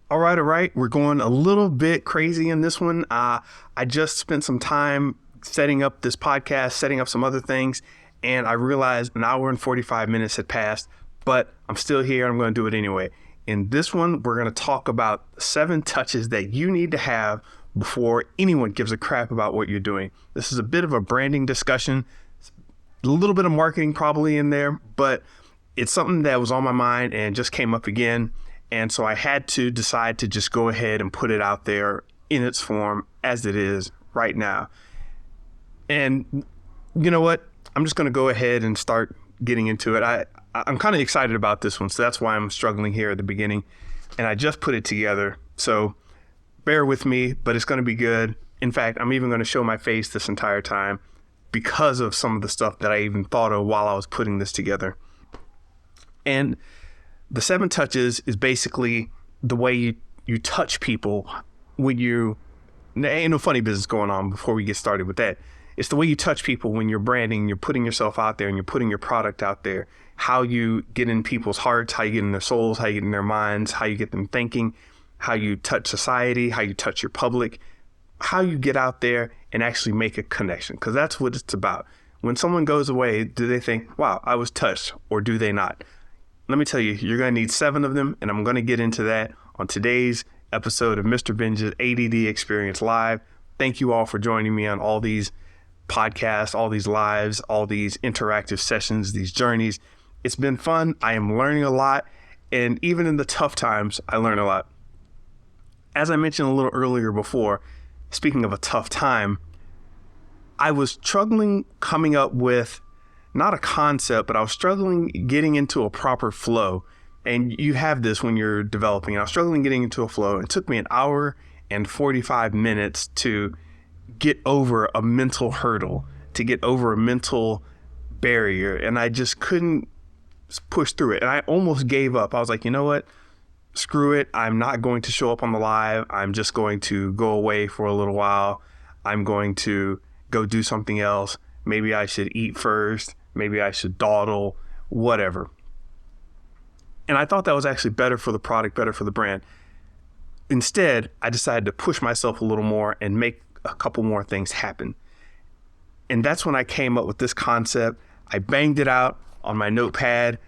All right, all right. We're going a little bit crazy in this one. I just spent some time setting up this podcast, setting up some other things, and I realized an hour and 45 minutes had passed, but I'm still here. I'm going to do it anyway. In this one, we're going to talk about 7 touches that you need to have before anyone gives a crap about what you're doing. This is a bit of a branding discussion, a little bit of marketing probably in there, but it's something that was on my mind and just came up again. And so I had to decide to just go ahead and put it out there in its form as it is right now. And you know what? I'm just going to go ahead and start getting into it. I'm kind of excited about this one, so that's why I'm struggling here at the beginning. And I just put it together, so bear with me, but it's going to be good. In fact, I'm even going to show my face this entire time because of some of the stuff that I even thought of while I was putting this together. And the 7 touches is basically the way you touch people when there ain't no funny business going on before we get started with that. It's the way you touch people when you're branding, you're putting yourself out there and you're putting your product out there, how you get in people's hearts, how you get in their souls, how you get in their minds, how you get them thinking, how you touch society, how you touch your public, how you get out there and actually make a connection, because that's what it's about. When someone goes away, do they think, wow, I was touched, or do they not? Let me tell you, you're going to need 7 of them, and I'm going to get into that on today's episode of Mr. Benja's ADD Experience Live. Thank you all for joining me on all these podcasts, all these lives, all these interactive sessions, these journeys. It's been fun. I am learning a lot, and even in the tough times, I learn a lot. As I mentioned a little earlier before, speaking of a tough time, I was struggling coming up with not a concept, but I was struggling getting into a proper flow. And you have this when you're developing. I was struggling getting into a flow. It took me an hour and 45 minutes to get over a mental hurdle, to get over a mental barrier. And I just couldn't push through it. And I almost gave up. I was like, you know what? Screw it. I'm not going to show up on the live. I'm just going to go away for a little while. I'm going to go do something else. Maybe I should eat first. Maybe I should dawdle, whatever. And I thought that was actually better for the product, better for the brand. Instead, I decided to push myself a little more and make a couple more things happen. And that's when I came up with this concept. I banged it out on my notepad.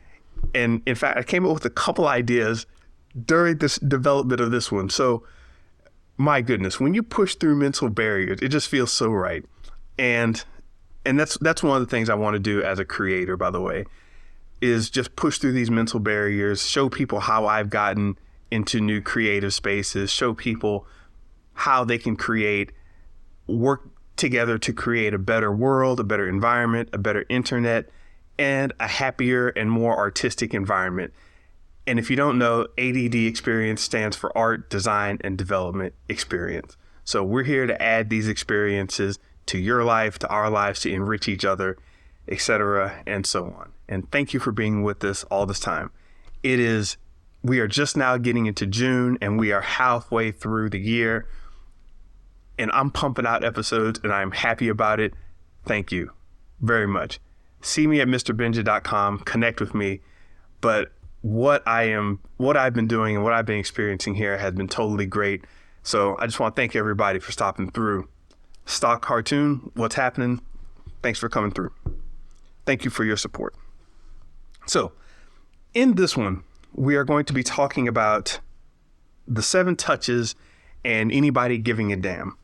And in fact, I came up with a couple ideas during this development of this one. So my goodness, when you push through mental barriers, it just feels so right. And that's one of the things I want to do as a creator, by the way, is just push through these mental barriers, show people how I've gotten into new creative spaces, show people how they can work together to create a better world, a better environment, a better internet, and a happier and more artistic environment. And if you don't know, ADD Experience stands for Art, Design, and Development Experience. So we're here to add these experiences to your life, to our lives, to enrich each other, etc., and so on. And thank you for being with us all this time. We are just now getting into June, and we are halfway through the year, and I'm pumping out episodes, and I'm happy about it. Thank you very much. See me at mrbenja.com, connect with me, but what I've been doing and what I've been experiencing here has been totally great. So I just want to thank everybody for stopping through. Stock Cartoon, what's happening? Thanks for coming through. Thank you for your support. So in this one, we are going to be talking about the 7 touches and anybody giving a damn.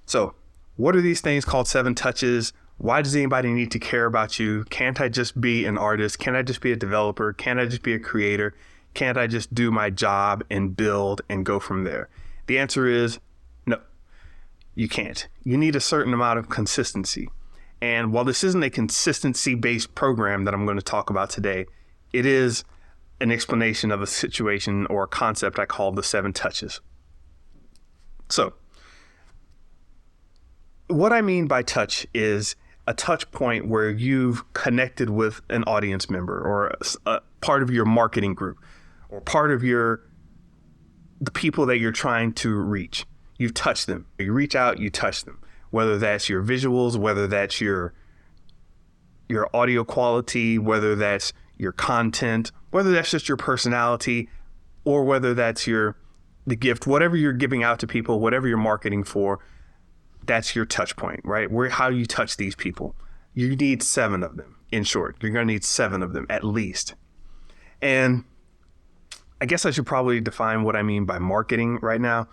So what are these things called 7 touches? Why does anybody need to care about you? Can't I just be an artist? Can't I just be a developer? Can't I just be a creator? Can't I just do my job and build and go from there? The answer is no, you can't. You need a certain amount of consistency. And while this isn't a consistency-based program that I'm going to talk about today, it is an explanation of a situation or a concept I call the 7 touches. So what I mean by touch is a touch point where you've connected with an audience member or a part of your marketing group or part of the people that you're trying to reach. You've touched them. You reach out, you touch them, whether that's your visuals, whether that's your audio quality, whether that's your content, whether that's just your personality, or whether that's your the gift, whatever you're giving out to people, whatever you're marketing for, that's your touch point, right? How you touch these people. You need 7 of them. In short, you're going to need 7 of them at least. And I guess I should probably define what I mean by marketing right now.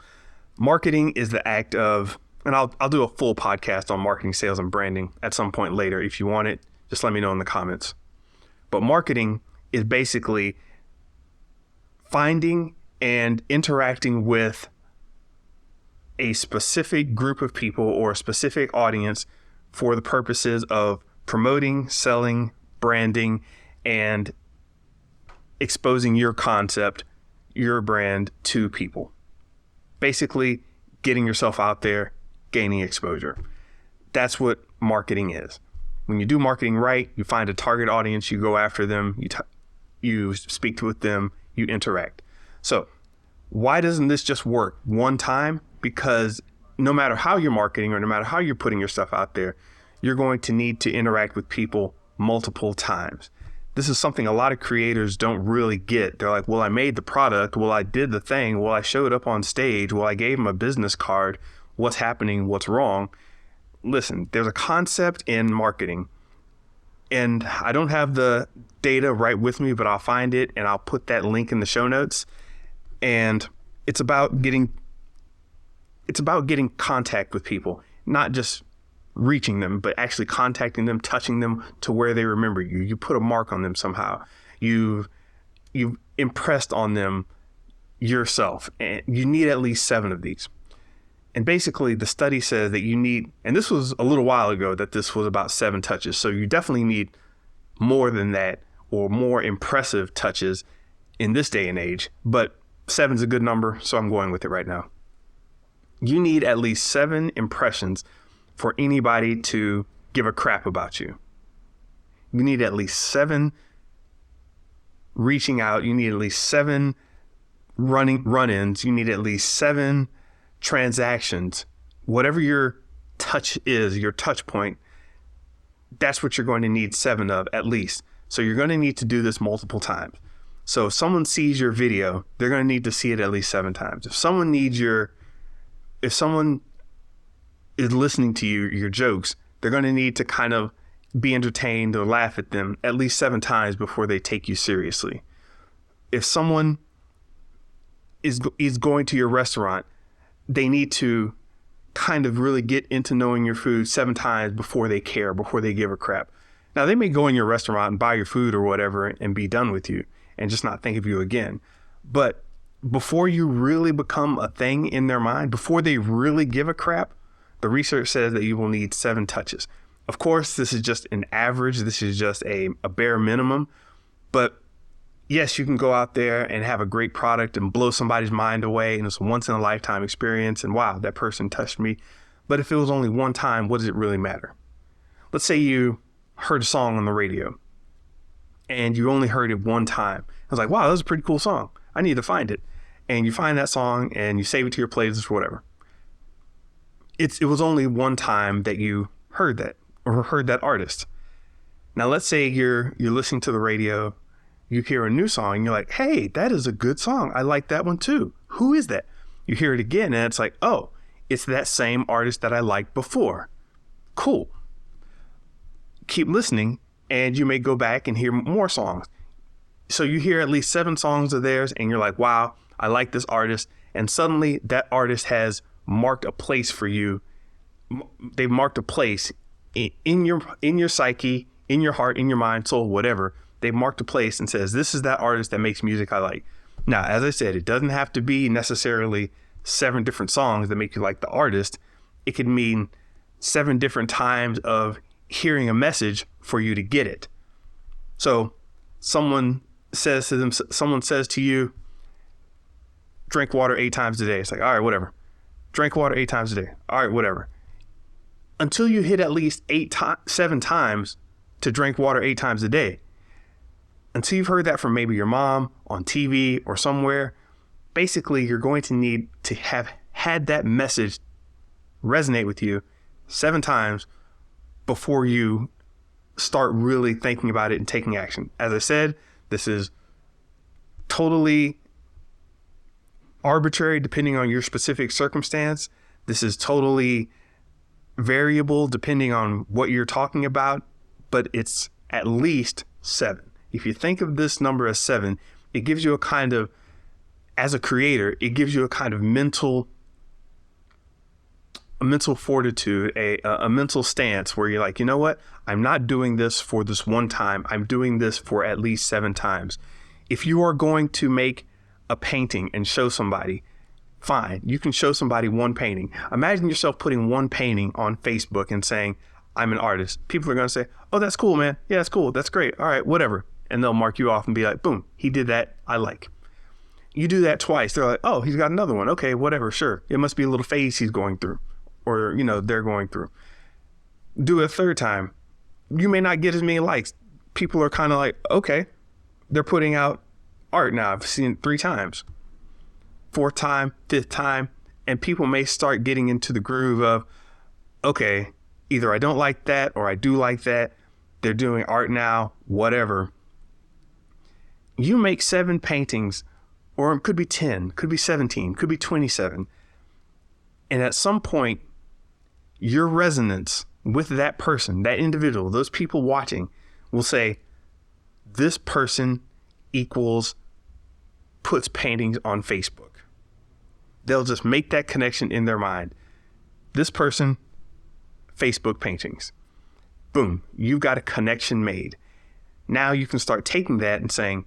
Marketing is the act of, and I'll do a full podcast on marketing, sales, and branding at some point later. If you want it, just let me know in the comments. But marketing is basically finding and interacting with a specific group of people or a specific audience for the purposes of promoting, selling, branding, and exposing your concept, your brand to people. Basically, getting yourself out there, gaining exposure. That's what marketing is. When you do marketing right, you find a target audience, you go after them, you speak with them, you interact. So why doesn't this just work one time? Because no matter how you're marketing or no matter how you're putting your stuff out there, you're going to need to interact with people multiple times. This is something a lot of creators don't really get. They're like, well, I made the product. Well, I did the thing. Well, I showed up on stage. Well, I gave them a business card. What's happening? What's wrong? Listen, there's a concept in marketing, and I don't have the data right with me, but I'll find it and I'll put that link in the show notes. And it's about getting contact with people, not just reaching them, but actually contacting them, touching them to where they remember you. You put a mark on them somehow. You've impressed on them yourself, and you need at least 7 of these. And basically the study says that you need, and this was a little while ago, that this was about 7 touches. So you definitely need more than that or more impressive touches in this day and age, but 7's a good number, so I'm going with it right now. You need at least 7 impressions for anybody to give a crap about you. You need at least 7 reaching out. You need at least 7 run-ins. You need at least 7 transactions. Whatever your touch is, your touch point, that's what you're going to need 7 of at least. So you're going to need to do this multiple times. So if someone sees your video, they're going to need to see it at least 7 times. If someone is listening to your jokes, they're going to need to kind of be entertained or laugh at them at least 7 times before they take you seriously. If someone is going to your restaurant, they need to kind of really get into knowing your food 7 times before they care, before they give a crap. Now, they may go in your restaurant and buy your food or whatever and be done with you and just not think of you again. But before you really become a thing in their mind, before they really give a crap, the research says that you will need 7 touches. Of course, this is just an average. This is just a bare minimum. But yes, you can go out there and have a great product and blow somebody's mind away. And it's a once in a lifetime experience. And wow, that person touched me. But if it was only one time, what does it really matter? Let's say you heard a song on the radio and you only heard it one time. I was like, wow, that was a pretty cool song. I need to find it. And you find that song and you save it to your playlist or whatever. It was only one time that you heard that or heard that artist. Now, let's say you're listening to the radio, you hear a new song, and you're like, hey, that is a good song. I like that one too. Who is that? You hear it again, and it's like, oh, it's that same artist that I liked before. Cool. Keep listening, and you may go back and hear more songs. So you hear at least 7 songs of theirs, and you're like, wow, I like this artist. And suddenly that artist has marked a place for you. They've marked a place in your psyche, in your heart, in your mind, soul, whatever. They've marked a place and says, this is that artist that makes music I like. Now, as I said, it doesn't have to be necessarily 7 different songs that make you like the artist. It could mean 7 different times of hearing a message for you to get it. So someone says to you, drink water 8 times a day. It's like, all right, whatever. Drink water 8 times a day. All right, whatever. Until you hit at least 7 times to drink water 8 times a day. Until you've heard that from maybe your mom on TV or somewhere, basically you're going to need to have had that message resonate with you 7 times before you start really thinking about it and taking action. As I said, this is totally arbitrary depending on your specific circumstance. This is totally variable depending on what you're talking about, but it's at least 7. If you think of this number as 7, it gives you a kind of, as a creator, it gives you a kind of mental fortitude, a mental stance where you're like, you know what? I'm not doing this for this one time. I'm doing this for at least 7 times. If you are going to make a painting and show somebody, fine, you can show somebody one painting. Imagine yourself putting one painting on Facebook and saying, I'm an artist. People are going to say, oh, that's cool, man. Yeah, that's cool. That's great. All right, whatever. And they'll mark you off and be like, boom, he did that. I like. You do that twice. They're like, oh, he's got another one. Okay, whatever. Sure. It must be a little phase he's going through, or, they're going through. Do it a third time. You may not get as many likes. People are kind of like, okay, they're putting out art now. I've seen it 3 times. 4th time, 5th time, and people may start getting into the groove of, okay, either I don't like that or I do like that. They're doing art now, whatever. You make 7 paintings, or it could be 10, could be 17, could be 27. And at some point, your resonance with that person, that individual, those people watching will say, this person equals puts paintings on Facebook. They'll just make that connection in their mind. This person, Facebook paintings. Boom, you've got a connection made. Now you can start taking that and saying,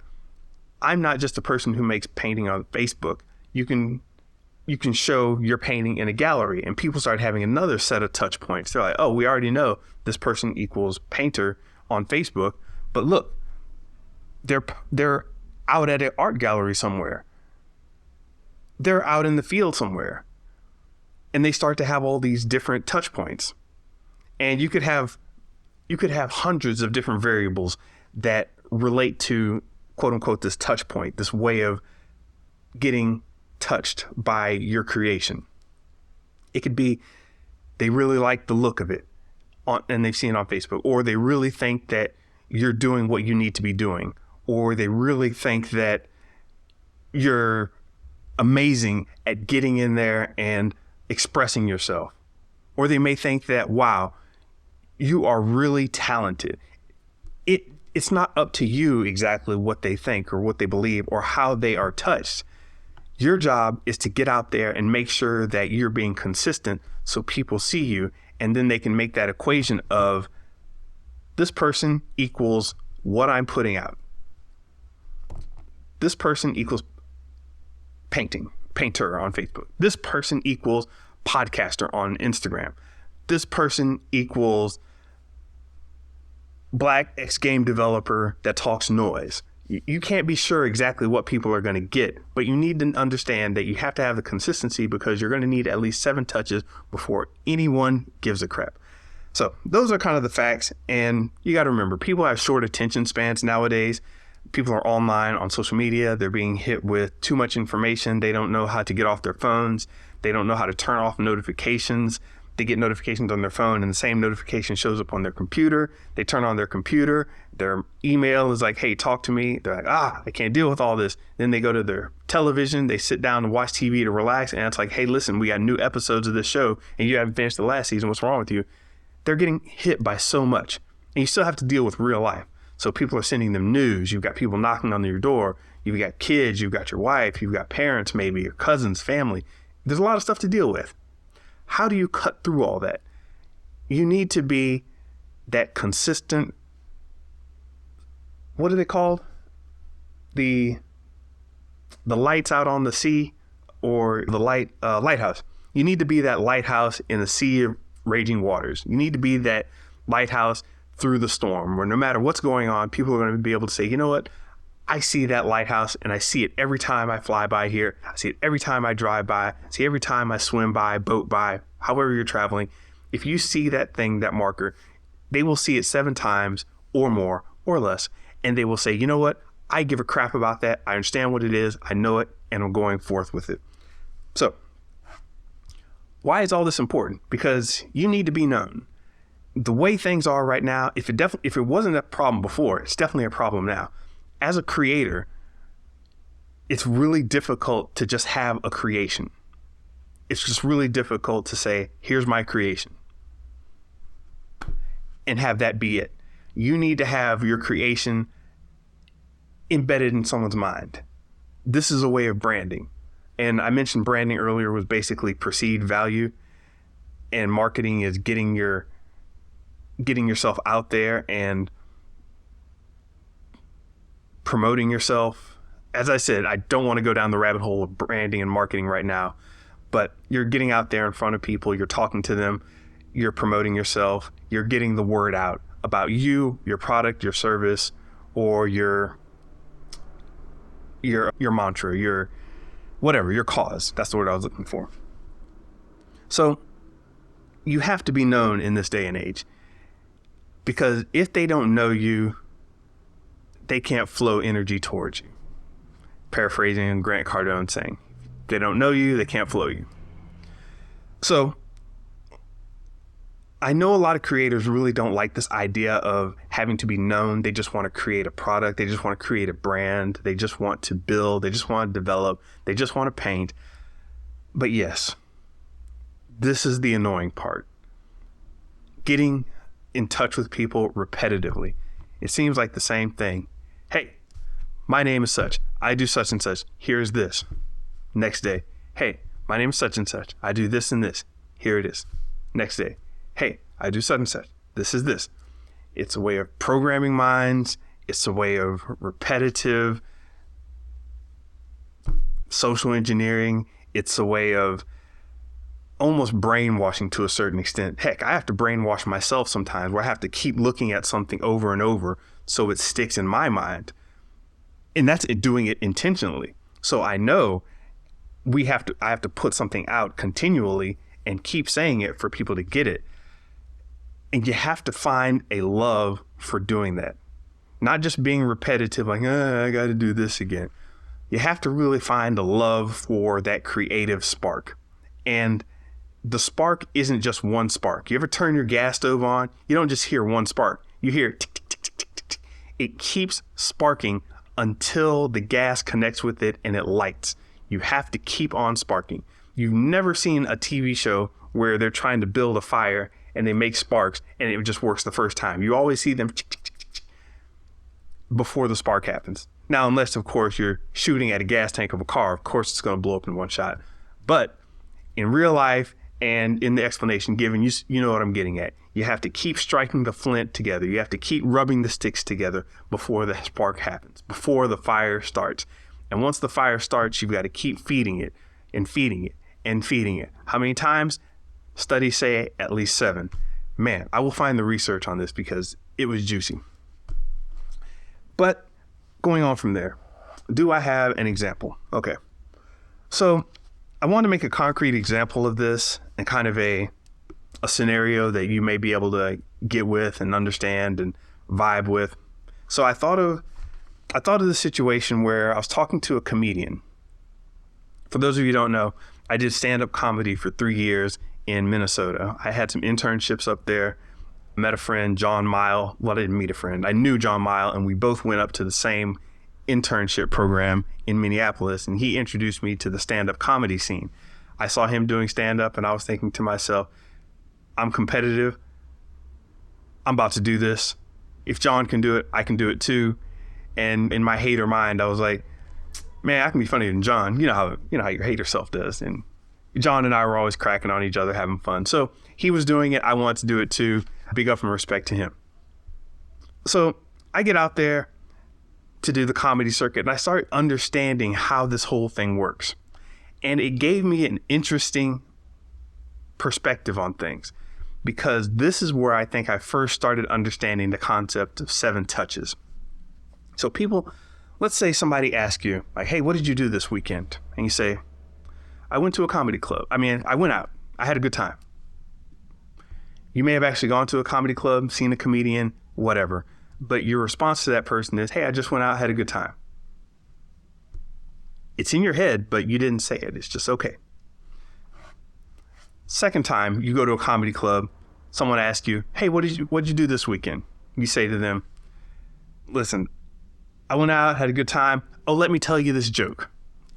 I'm not just a person who makes painting on Facebook. You can show your painting in a gallery, and people start having another set of touch points. They're like, oh, we already know this person equals painter on Facebook, but look, they're out at an art gallery somewhere. They're out in the field somewhere, and they start to have all these different touch points. And you could have hundreds of different variables that relate to, quote unquote, this touch point, this way of getting touched by your creation. It could be they really like the look of it and they've seen it on Facebook, or they really think that you're doing what you need to be doing, or they really think that you're amazing at getting in there and expressing yourself. Or they may think that, wow, you are really talented. It's not up to you exactly what they think or what they believe or how they are touched. Your job is to get out there and make sure that you're being consistent so people see you, and then they can make that equation of this person equals what I'm putting out. This person equals painter on Facebook. This person equals podcaster on Instagram. This person equals Black X-game developer that talks noise. You can't be sure exactly what people are going to get, but you need to understand that you have to have the consistency, because you're going to need at least 7 touches before anyone gives a crap. So those are kind of the facts. And you got to remember, people have short attention spans nowadays. People are online on social media. They're being hit with too much information. They don't know how to get off their phones. They don't know how to turn off notifications. They get notifications on their phone, and the same notification shows up on their computer. They turn on their computer. Their email is like, hey, talk to me. They're like, I can't deal with all this. Then they go to their television. They sit down and watch TV to relax. And it's like, hey, listen, we got new episodes of this show, and you haven't finished the last season. What's wrong with you? They're getting hit by so much. And you still have to deal with real life. So people are sending them news. You've got people knocking on your door. You've got kids. You've got your wife. You've got parents, maybe your cousins, family. There's a lot of stuff to deal with. How do you cut through all that? You need to be that consistent, what are they called? The lights out on the sea, or the lighthouse. You need to be that lighthouse in a sea of raging waters. You need to be that lighthouse through the storm, where no matter what's going on, people are going to be able to say, you know what? I see that lighthouse, and I see it every time I fly by here. I see it every time I drive by. I see it every time I swim by, boat by, however you're traveling. If you see that thing, that marker, they will see it 7 times or more or less. And they will say, you know what? I give a crap about that. I understand what it is. I know it, and I'm going forth with it. So why is all this important? Because you need to be known. The way things are right now, if it wasn't a problem before, it's definitely a problem now. As a creator, it's really difficult to just have a creation. It's just really difficult to say, here's my creation, and have that be it. You need to have your creation embedded in someone's mind. This is a way of branding. And I mentioned branding earlier was basically perceived value, and marketing is getting yourself out there and promoting yourself. As I said, I don't want to go down the rabbit hole of branding and marketing right now, but you're getting out there in front of people, you're talking to them, you're promoting yourself, you're getting the word out about you, your product, your service, or your mantra, your whatever, your cause. That's the word I was looking for. So you have to be known in this day and age, because if they don't know you, they can't flow energy towards you. Paraphrasing Grant Cardone saying, if they don't know you, they can't flow you. So I know a lot of creators really don't like this idea of having to be known. They just want to create a product. They just want to create a brand. They just want to build. They just want to develop. They just want to paint. But yes, this is the annoying part. Getting in touch with people repetitively. It seems like the same thing. Hey, my name is such. I do such and such. Here's this. Next day. Hey, my name is such and such. I do this and this. Here it is. Next day. Hey, I do such and such. This is this. It's a way of programming minds. It's a way of repetitive social engineering. It's a way of almost brainwashing to a certain extent. Heck, I have to brainwash myself sometimes, where I have to keep looking at something over and over so it sticks in my mind. And that's it, doing it intentionally. So I know I have to put something out continually and keep saying it for people to get it. And you have to find a love for doing that. Not just being repetitive, like, I got to do this again. You have to really find a love for that creative spark. And the spark isn't just one spark. You ever turn your gas stove on? You don't just hear one spark. You hear tick, tick, tick, tick, tick, tick. It keeps sparking until the gas connects with it and it lights. You have to keep on sparking. You've never seen a TV show where they're trying to build a fire and they make sparks and it just works the first time. You always see them before the spark happens. Now, unless, of course, you're shooting at a gas tank of a car, of course it's going to blow up in one shot. But in real life and in the explanation given, you know what I'm getting at. You have to keep striking the flint together. You have to keep rubbing the sticks together before the spark happens, before the fire starts. And once the fire starts, you've got to keep feeding it and feeding it and feeding it. How many times? Studies say at least 7. Man, I will find the research on this because it was juicy. But going on from there, do I have an example? Okay. So I want to make a concrete example of this and kind of a scenario that you may be able to get with and understand and vibe with. So I thought of the situation where I was talking to a comedian. For those of you who don't know, I did stand-up comedy for 3 years in Minnesota. I had some internships up there. I met a friend, John Mile. Well, I didn't meet a friend. I knew John Mile, and we both went up to the same internship program in Minneapolis, and he introduced me to the stand-up comedy scene. I saw him doing stand-up, and I was thinking to myself, I'm competitive. I'm about to do this. If John can do it, I can do it too. And in my hater mind, I was like, man, I can be funnier than John. You know how your hater self does. And John and I were always cracking on each other, having fun. So he was doing it. I wanted to do it too. Big up and respect to him. So I get out there to do the comedy circuit, and I start understanding how this whole thing works. And it gave me an interesting perspective on things, because this is where I think I first started understanding the concept of 7 touches. So people, let's say somebody asks you, like, hey, what did you do this weekend? And you say, I went to a comedy club. I went out. I had a good time. You may have actually gone to a comedy club, seen a comedian, whatever. But your response to that person is, hey, I just went out, had a good time. It's in your head, but you didn't say it. It's just okay. Second time you go to a comedy club, someone asks you, hey, what did you do this weekend? You say to them, listen, I went out, had a good time. Oh, let me tell you this joke.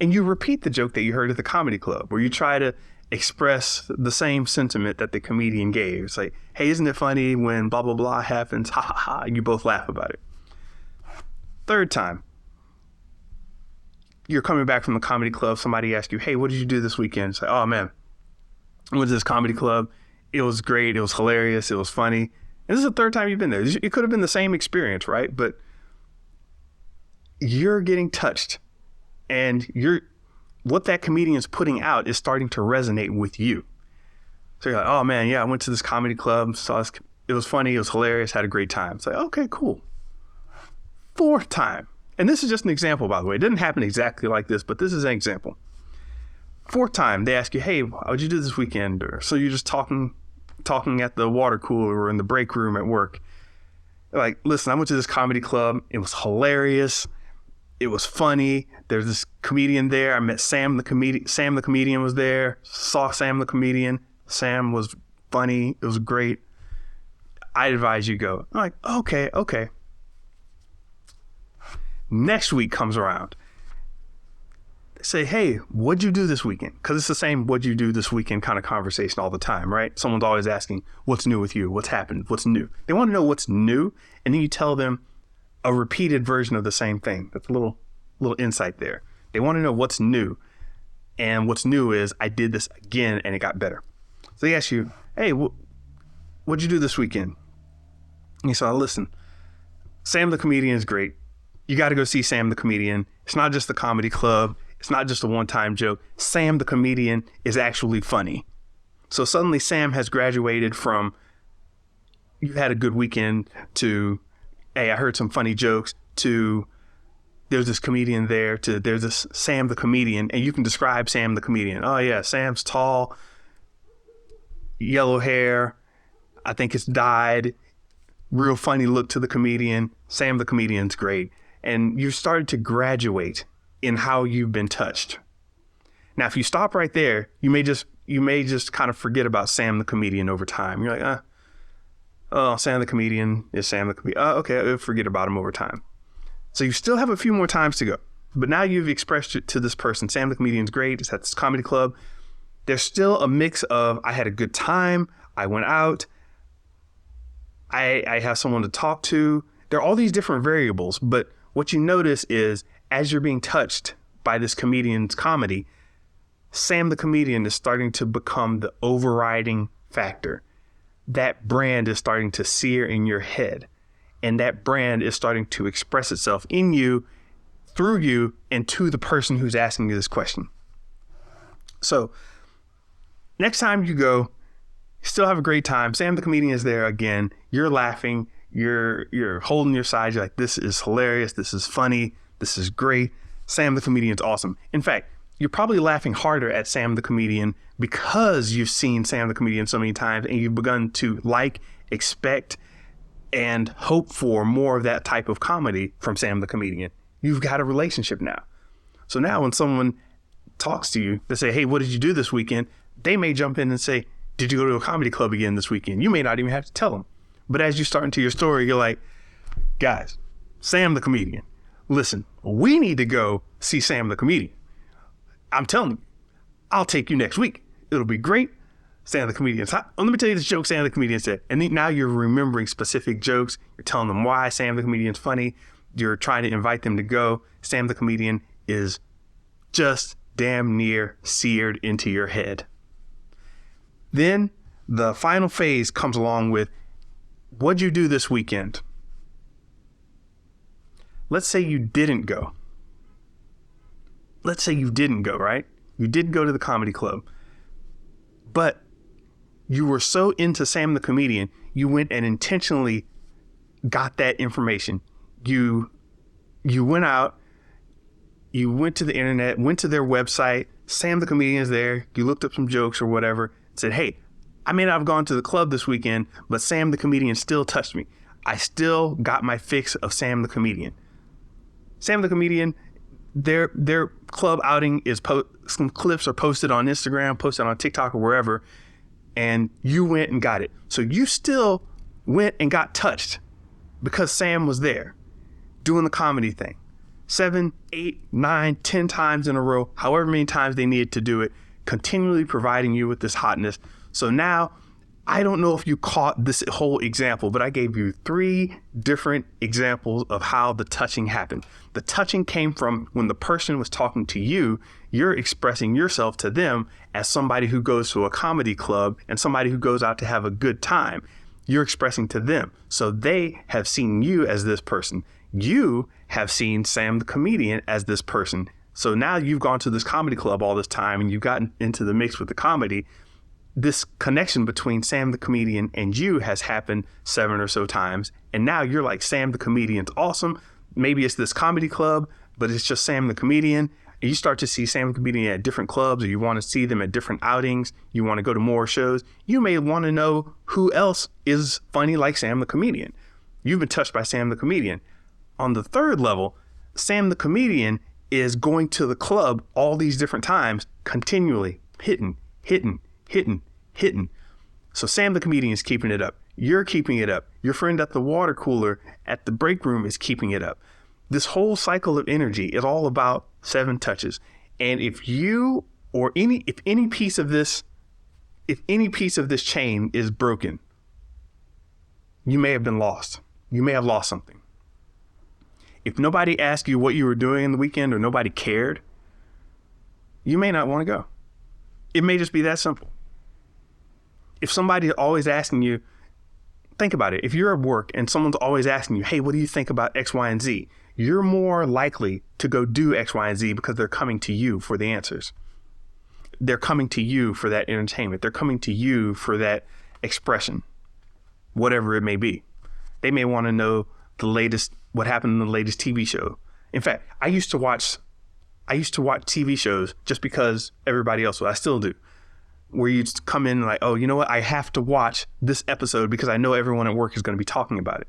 And you repeat the joke that you heard at the comedy club, where you try to express the same sentiment that the comedian gave. It's like, hey, isn't it funny when blah, blah, blah happens? Ha, ha, ha. You both laugh about it. Third time, you're coming back from the comedy club. Somebody asks you, hey, what did you do this weekend? It's like, oh, man, I went to this comedy club. It was great. It was hilarious. It was funny. And this is the third time you've been there. It could have been the same experience, right? But you're getting touched, and what that comedian is putting out is starting to resonate with you. So you're like, oh man, yeah, I went to this comedy club, it was funny, it was hilarious, had a great time. It's like, okay, cool. Fourth time, and this is just an example, by the way. It didn't happen exactly like this, but this is an example. Fourth time, they ask you, hey, what'd you do this weekend? Or so you're just talking at the water cooler or in the break room at work. Like, listen, I went to this comedy club. It was hilarious. It was funny. There's this comedian there. I met Sam the comedian. Sam the comedian was there. Saw Sam the comedian. Sam was funny. It was great. I advise you go. I'm like, okay. Next week comes around. They say, hey, what'd you do this weekend? Because it's the same what'd you do this weekend kind of conversation all the time, right? Someone's always asking, what's new with you? What's happened? What's new? They want to know what's new. And then you tell them a repeated version of the same thing. That's a little insight there. They want to know what's new. And what's new is I did this again and it got better. So they ask you, hey, what'd you do this weekend? And you say, listen, Sam the comedian is great. You got to go see Sam the comedian. It's not just the comedy club. It's not just a one-time joke. Sam the comedian is actually funny. So suddenly Sam has graduated from you had a good weekend to, hey, I heard some funny jokes, to there's this comedian there, to there's this Sam the comedian, and you can describe Sam the comedian. Oh yeah, Sam's tall, yellow hair, I think it's dyed, real funny look to the comedian. Sam the comedian's great. And you started to graduate in how you've been touched. Now, if you stop right there, you may just kind of forget about Sam the comedian over time. You're like, oh, Sam the comedian is Sam the comedian. Okay, I'll forget about him over time. So you still have a few more times to go. But now you've expressed it to this person. Sam the comedian's great. It's at this comedy club. There's still a mix of I had a good time. I went out. I have someone to talk to. There are all these different variables. But what you notice is as you're being touched by this comedian's comedy, Sam the comedian is starting to become the overriding factor. That brand is starting to sear in your head, and that brand is starting to express itself in you, through you, and to the person who's asking you this question. So next time you go, you still have a great time. Sam the comedian is there again. You're laughing. You're holding your side. You're like, this is hilarious. This is funny. This is great. Sam the comedian's awesome. In fact, you're probably laughing harder at Sam the comedian because you've seen Sam the comedian so many times and you've begun to like, expect, and hope for more of that type of comedy from Sam the comedian. You've got a relationship now. So now when someone talks to you, they say, hey, what did you do this weekend? They may jump in and say, did you go to a comedy club again this weekend? You may not even have to tell them. But as you start into your story, you're like, guys, Sam the comedian, listen, we need to go see Sam the comedian. I'm telling you, I'll take you next week. It'll be great. Sam the comedian's hot. Oh, let me tell you this joke Sam the comedian said. And now you're remembering specific jokes. You're telling them why Sam the comedian's funny. You're trying to invite them to go. Sam the comedian is just damn near seared into your head. Then the final phase comes along with, what'd you do this weekend? Let's say you didn't go. Let's say you didn't go, right? You did go to the comedy club. But you were so into Sam the comedian, you went and intentionally got that information. You went out, you went to the internet, went to their website, Sam the comedian is there, you looked up some jokes or whatever, said, hey, I may not have gone to the club this weekend, but Sam the comedian still touched me. I still got my fix of Sam the comedian. Sam the comedian, their club outing is some clips are posted on Instagram, posted on TikTok or wherever, and you went and got it. So you still went and got touched because Sam was there doing the comedy thing. 7, 8, 9, 10 times in a row, however many times they needed to do it, continually providing you with this hotness. So now, I don't know if you caught this whole example, but I gave you 3 different examples of how the touching happened. The touching came from when the person was talking to you, you're expressing yourself to them as somebody who goes to a comedy club and somebody who goes out to have a good time. You're expressing to them. So they have seen you as this person. You have seen Sam the comedian as this person. So now you've gone to this comedy club all this time and you've gotten into the mix with the comedy. This connection between Sam the comedian and you has happened 7 or so times. And now you're like, Sam the comedian's awesome. Maybe it's this comedy club, but it's just Sam the comedian. And you start to see Sam the comedian at different clubs, or you want to see them at different outings. You want to go to more shows. You may want to know who else is funny like Sam the comedian. You've been touched by Sam the comedian. On the 3rd level, Sam the comedian is going to the club all these different times, continually hitting. So Sam the comedian is keeping it up. You're keeping it up. Your friend at the water cooler at the break room is keeping it up. This whole cycle of energy is all about 7 touches. And if you or if any piece of this chain is broken, you may have been lost. You may have lost something. If nobody asked you what you were doing in the weekend or nobody cared, you may not want to go. It may just be that simple. If somebody's always asking you, think about it. If you're at work and someone's always asking you, hey, what do you think about X, Y, and Z? You're more likely to go do X, Y, and Z because they're coming to you for the answers. They're coming to you for that entertainment. They're coming to you for that expression, whatever it may be. They may want to know what happened in the latest TV show. In fact, I used to watch TV shows just because everybody else would. I still do. Where you come in like, oh, you know what? I have to watch this episode because I know everyone at work is going to be talking about it.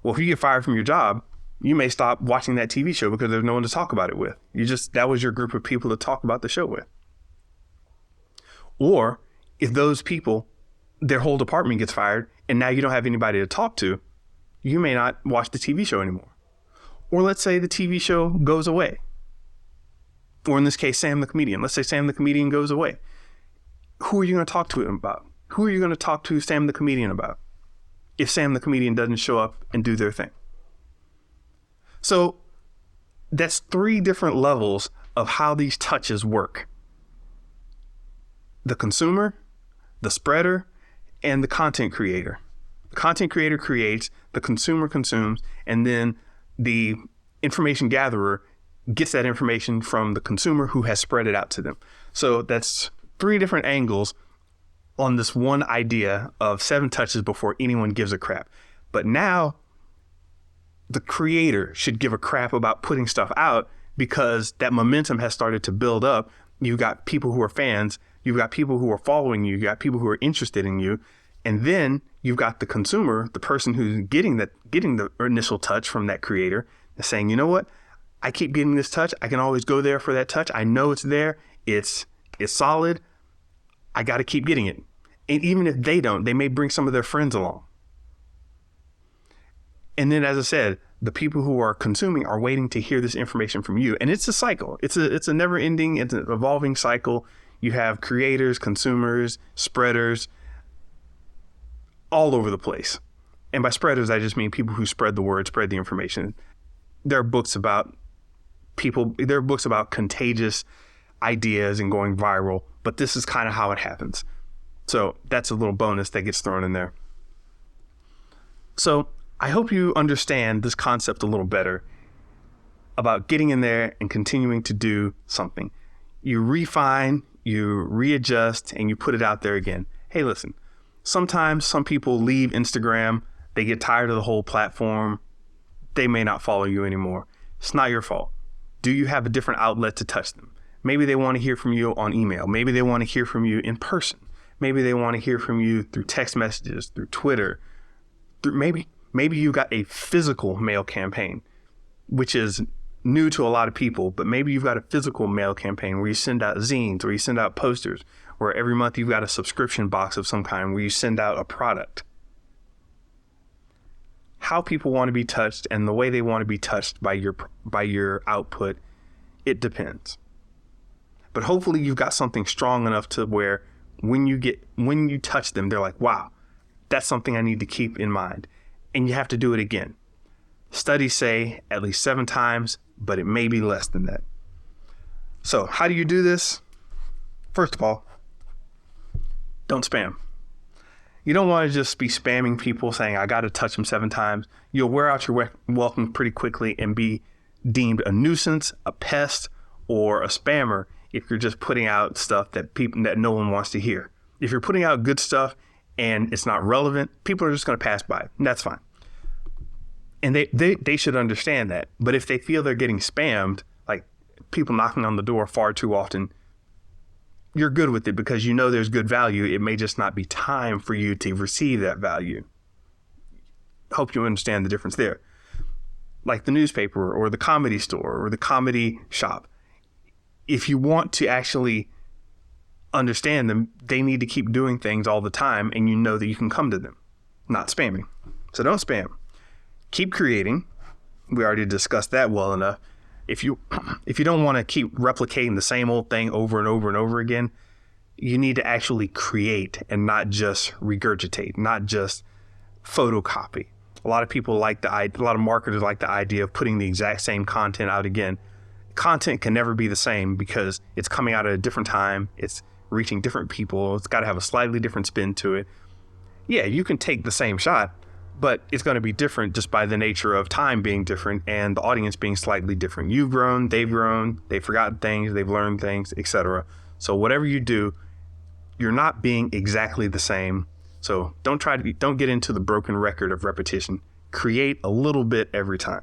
Well, if you get fired from your job, you may stop watching that TV show because there's no one to talk about it with. That was your group of people to talk about the show with. Or if those people, their whole department gets fired and now you don't have anybody to talk to, you may not watch the TV show anymore. Or let's say the TV show goes away. Or in this case, Sam the comedian. Let's say Sam the comedian goes away. Who are you going to talk to him about? Who are you going to talk to Sam the comedian about if Sam the comedian doesn't show up and do their thing? So that's 3 different levels of how these touches work. The consumer, the spreader, and the content creator. The content creator creates, the consumer consumes, and then the information gatherer gets that information from the consumer who has spread it out to them. So that's 3 different angles on this one idea of 7 touches before anyone gives a crap. But now the creator should give a crap about putting stuff out because that momentum has started to build up. You've got people who are fans. You've got people who are following you. You've got people who are interested in you. And then you've got the consumer, the person who's getting the initial touch from that creator, saying, you know what? I keep getting this touch. I can always go there for that touch. I know it's there. It's solid. I got to keep getting it. And even if they don't, they may bring some of their friends along. And then, as I said, the people who are consuming are waiting to hear this information from you. And it's a cycle. It's a never ending, it's an evolving cycle. You have creators, consumers, spreaders, all over the place. And by spreaders, I just mean people who spread the word, spread the information. There are books about contagious ideas and going viral, but this is kind of how it happens. So that's a little bonus that gets thrown in there. So I hope you understand this concept a little better about getting in there and continuing to do something. You refine, you readjust, and you put it out there again. Hey, listen, sometimes some people leave Instagram. They get tired of the whole platform. They may not follow you anymore. It's not your fault. Do you have a different outlet to touch them? Maybe they want to hear from you on email. Maybe they want to hear from you in person. Maybe they want to hear from you through text messages, through Twitter. Maybe you got a physical mail campaign, which is new to a lot of people, but maybe you've got a physical mail campaign where you send out zines, or you send out posters, where every month you've got a subscription box of some kind where you send out a product. how people want to be touched and the way they want to be touched by your output, it depends. But hopefully you've got something strong enough to where when you touch them, they're like, wow, that's something I need to keep in mind. And you have to do it again. Studies say at least 7 times, but it may be less than that. So how do you do this? First of all, don't spam. You don't want to just be spamming people saying, I got to touch them 7 times. You'll wear out your welcome pretty quickly and be deemed a nuisance, a pest, or a spammer if you're just putting out stuff that no one wants to hear. If you're putting out good stuff and it's not relevant, people are just going to pass by, and that's fine. And they should understand that. But if they feel they're getting spammed, like people knocking on the door far too often, you're good with it because you know there's good value. It may just not be time for you to receive that value. Hope you understand the difference there. Like the newspaper or the comedy store or the comedy shop. If you want to actually understand them, they need to keep doing things all the time, and you know that you can come to them, not spamming. So don't spam. Keep creating. We already discussed that well enough. If you don't want to keep replicating the same old thing over and over and over again, you need to actually create and not just regurgitate, not just photocopy. A lot of marketers like the idea of putting the exact same content out again. Content can never be the same because it's coming out at a different time. It's reaching different people. It's got to have a slightly different spin to it. Yeah, you can take the same shot, but it's going to be different just by the nature of time being different and the audience being slightly different. You've grown, they've forgotten things, they've learned things, etc. So whatever you do, you're not being exactly the same. So don't get into the broken record of repetition. Create a little bit every time.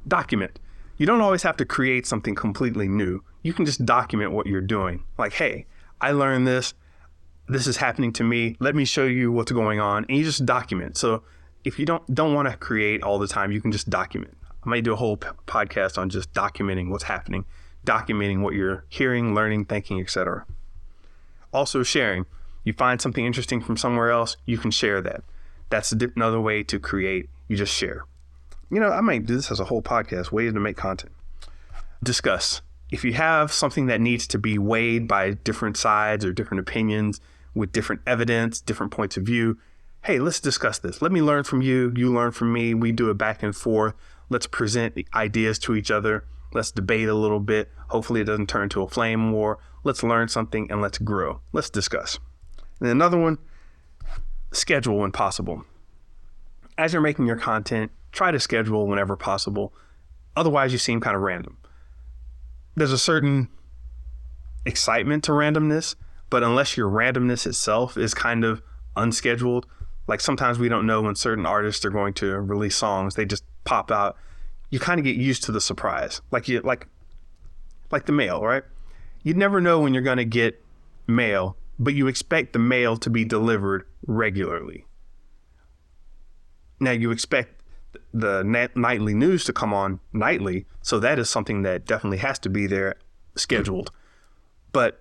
Document. You don't always have to create something completely new. You can just document what you're doing. Like, hey, I learned this. This is happening to me. Let me show you what's going on. And you just document. So if you don't want to create all the time, you can just document. I might do a whole podcast on just documenting what's happening, documenting what you're hearing, learning, thinking, etc. Also sharing. You find something interesting from somewhere else, you can share that. That's another way to create. You just share. I might do this as a whole podcast, ways to make content. Discuss. If you have something that needs to be weighed by different sides or different opinions with different evidence, different points of view, hey, let's discuss this. Let me learn from you. You learn from me. We do it back and forth. Let's present ideas to each other. Let's debate a little bit. Hopefully it doesn't turn into a flame war. Let's learn something and let's grow. Let's discuss. And another one, schedule when possible. As you're making your content, try to schedule whenever possible. Otherwise, you seem kind of random. There's a certain excitement to randomness, but unless your randomness itself is kind of unscheduled, like sometimes we don't know when certain artists are going to release songs, they just pop out. You kind of get used to the surprise, like the mail, right? You never know when you're going to get mail, but you expect the mail to be delivered regularly. Now you expect the nightly news to come on nightly, so that is something that definitely has to be there scheduled. But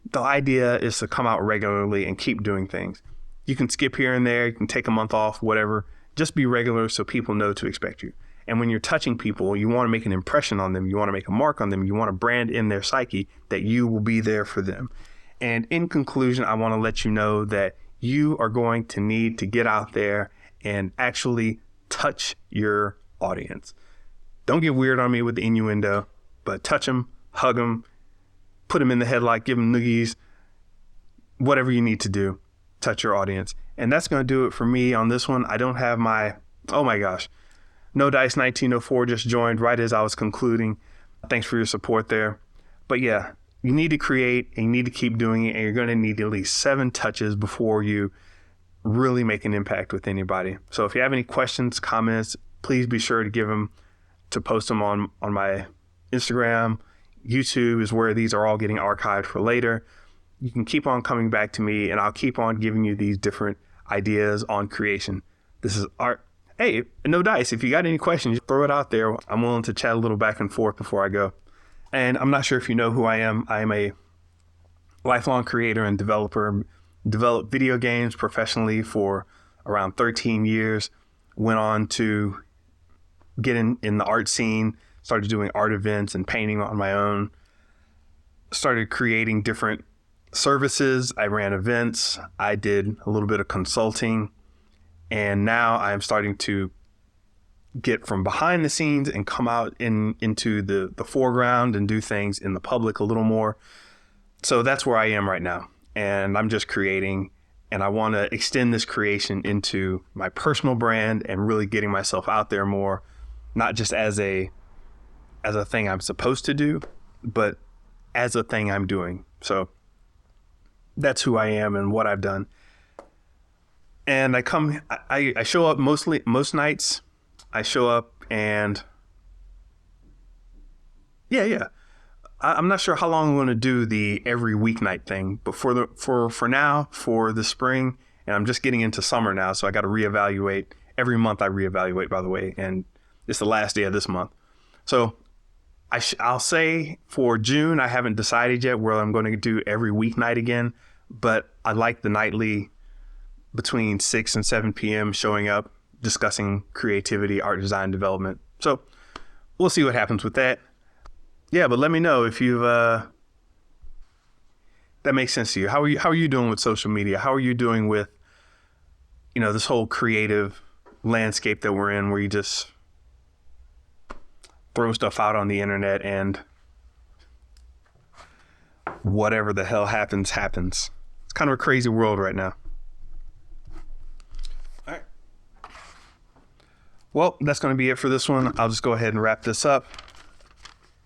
the idea is to come out regularly and keep doing things. You can skip here and there, you can take a month off, whatever. Just be regular so people know to expect you. And when you're touching people, you want to make an impression on them, you want to make a mark on them, you want to brand in their psyche that you will be there for them. And in conclusion, I want to let you know that you are going to need to get out there and actually touch your audience. Don't get weird on me with the innuendo, but touch them, hug them, put them in the headlight, give them noogies, whatever you need to do, touch your audience. And that's going to do it for me on this one. I don't have oh my gosh, No Dice 1904 just joined right as I was concluding. Thanks for your support there. But yeah, you need to create and you need to keep doing it, and you're going to need at least 7 touches before you really make an impact with anybody. So if you have any questions, comments, please be sure to post them on my Instagram. YouTube is where these are all getting archived for later. You can keep on coming back to me and I'll keep on giving you these different ideas on creation. This is art. Hey, No Dice, if you got any questions, throw it out there. I'm willing to chat a little back and forth before I go. And I'm not sure if you know who I am. I am a lifelong creator and developer. Developed video games professionally for around 13 years. went on to get in the art scene, started doing art events and painting on my own, started creating different services. I ran events. I did a little bit of consulting. And now I'm starting to get from behind the scenes and come out into the foreground and do things in the public a little more. So that's where I am right now. And I'm just creating, and I want to extend this creation into my personal brand and really getting myself out there more, not just as a thing I'm supposed to do, but as a thing I'm doing. So that's who I am and what I've done. And I show up most nights. I show up and yeah. I'm not sure how long I'm going to do the every weeknight thing, but for now, for the spring, and I'm just getting into summer now, so I got to reevaluate. Every month I reevaluate, by the way, and it's the last day of this month. So I'll say for June, I haven't decided yet where I'm going to do every weeknight again, but I like the nightly between 6 and 7 p.m. showing up, discussing creativity, art, design, development. So we'll see what happens with that. Yeah, but let me know if you've that makes sense to you. How are you doing with social media? How are you doing with, this whole creative landscape that we're in, where you just throw stuff out on the internet and whatever the hell happens. It's kind of a crazy world right now. All right. Well, that's going to be it for this one. I'll just go ahead and wrap this up.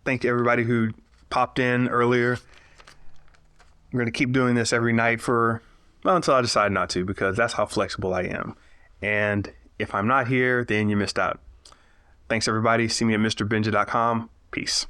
Thank you everybody who popped in earlier. I'm going to keep doing this every night until I decide not to, because that's how flexible I am. And if I'm not here, then you missed out. Thanks everybody. See me at MrBenja.com. Peace.